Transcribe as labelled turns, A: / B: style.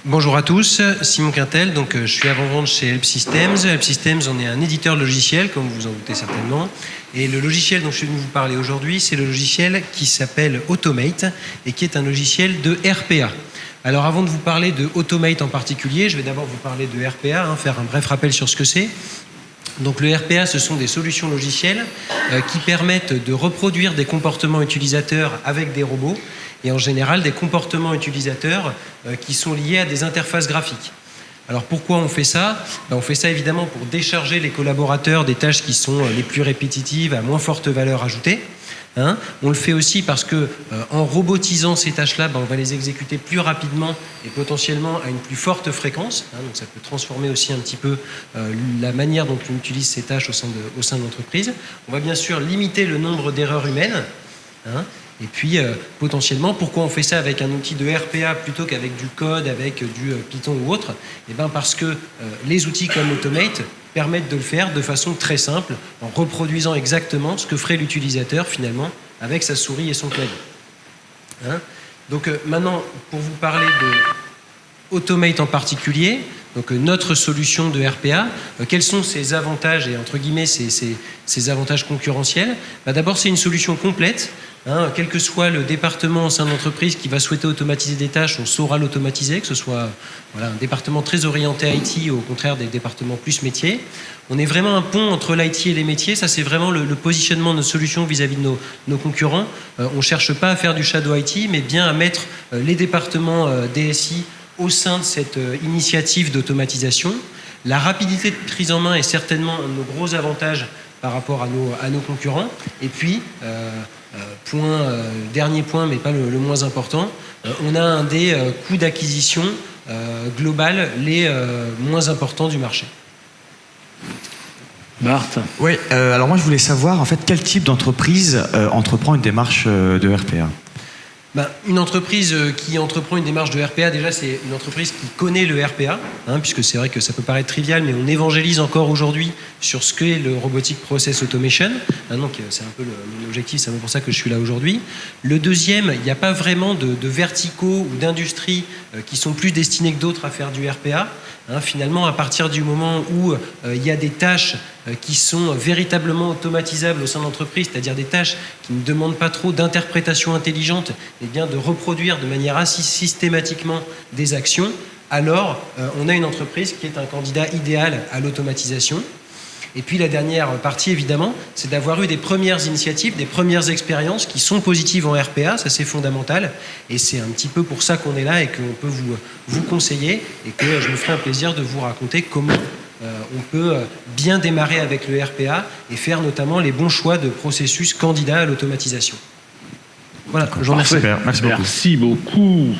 A: Bonjour à tous, Simon Quintel, donc je suis avant-vente chez Help Systems. Help Systems, on est un éditeur de logiciels, comme vous en doutez certainement. Et le logiciel dont je suis venu vous parler aujourd'hui, c'est le logiciel qui s'appelle Automate et qui est un logiciel de RPA. Alors avant de vous parler de Automate en particulier, je vais d'abord vous parler de RPA, faire un bref rappel sur ce que c'est. Donc le RPA, ce sont des solutions logicielles qui permettent de reproduire des comportements utilisateurs avec des robots et en général des comportements utilisateurs qui sont liés à des interfaces graphiques. Alors pourquoi on fait ça ? On fait ça évidemment pour décharger les collaborateurs des tâches qui sont les plus répétitives à moins forte valeur ajoutée. On le fait aussi parce que en robotisant ces tâches-là, on va les exécuter plus rapidement et potentiellement à une plus forte fréquence. Donc ça peut transformer aussi un petit peu la manière dont on utilise ces tâches au sein de l'entreprise. On va bien sûr limiter le nombre d'erreurs humaines. Et puis, potentiellement, pourquoi on fait ça avec un outil de RPA plutôt qu'avec du code, avec du Python ou autre ? Parce que les outils comme Automate permettent de le faire de façon très simple, en reproduisant exactement ce que ferait l'utilisateur, finalement, avec sa souris et son clavier. Donc, maintenant, pour vous parler de Automate en particulier, donc notre solution de RPA, quels sont ses avantages et entre guillemets ses avantages concurrentiels ? D'abord, c'est une solution complète. Quel que soit le département au sein de l'entreprise qui va souhaiter automatiser des tâches, on saura l'automatiser, que ce soit un département très orienté IT ou au contraire des départements plus métiers. On est vraiment un pont entre l'IT et les métiers. Ça, c'est vraiment le positionnement de notre solution vis-à-vis de nos concurrents. On ne cherche pas à faire du shadow IT, mais bien à mettre les départements DSI au sein de cette initiative d'automatisation. La rapidité de prise en main est certainement un de nos gros avantages par rapport à nos concurrents. Et puis, dernier point, mais pas le moins important, on a un des coûts d'acquisition global les moins importants du marché.
B: Bart.
C: Oui, alors moi je voulais savoir en fait quel type d'entreprise entreprend une démarche de RPA.
A: Une entreprise qui entreprend une démarche de RPA, déjà c'est une entreprise qui connaît le RPA, puisque c'est vrai que ça peut paraître trivial, mais on évangélise encore aujourd'hui sur ce qu'est le Robotic Process Automation. Donc c'est un peu mon objectif, c'est pour ça que je suis là aujourd'hui. Le deuxième, il n'y a pas vraiment de verticaux ou d'industries qui sont plus destinés que d'autres à faire du RPA. Finalement, à partir du moment où il y a des tâches qui sont véritablement automatisables au sein de l'entreprise, c'est-à-dire des tâches qui ne demandent pas trop d'interprétation intelligente, mais bien de reproduire de manière assez systématiquement des actions, alors on a une entreprise qui est un candidat idéal à l'automatisation. Et puis la dernière partie, évidemment, c'est d'avoir eu des premières initiatives, des premières expériences qui sont positives en RPA, ça c'est fondamental. Et c'est un petit peu pour ça qu'on est là et qu'on peut vous conseiller et que je me ferai un plaisir de vous raconter comment on peut bien démarrer avec le RPA et faire notamment les bons choix de processus candidats à l'automatisation. Voilà, je vous remercie.
C: Super, merci beaucoup.
B: Merci beaucoup.